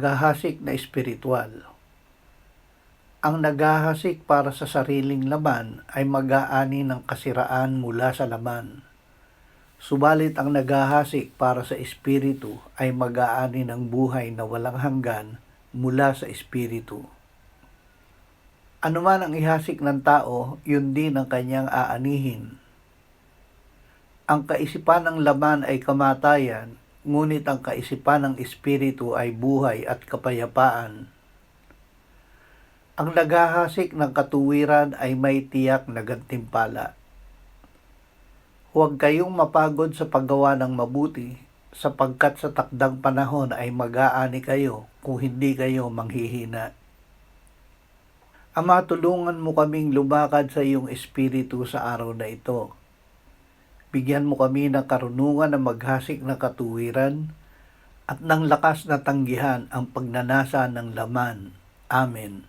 paghahasik na espiritual. Ang naghahasik para sa sariling laman ay mag-aani ng kasiraan mula sa laman. Subalit ang naghahasik para sa espiritu ay mag-aani ng buhay na walang hanggan mula sa espiritu. Ano man ang ihasik ng tao, yun din ang kanyang aanihin. Ang kaisipan ng laman ay kamatayan, ngunit ang kaisipan ng espiritu ay buhay at kapayapaan. Ang naghahasik ng katuwiran ay may tiyak na gantimpala. Huwag kayong mapagod sa paggawa ng mabuti, sapagkat sa takdang panahon ay mag-aani kayo kung hindi kayo manghihina. Ama, tulungan mo kaming lumakad sa iyong espiritu sa araw na ito. Bigyan mo kami ng karunungan na maghasik ng katuwiran at ng lakas na tanggihan ang pagnanasa ng laman. Amen.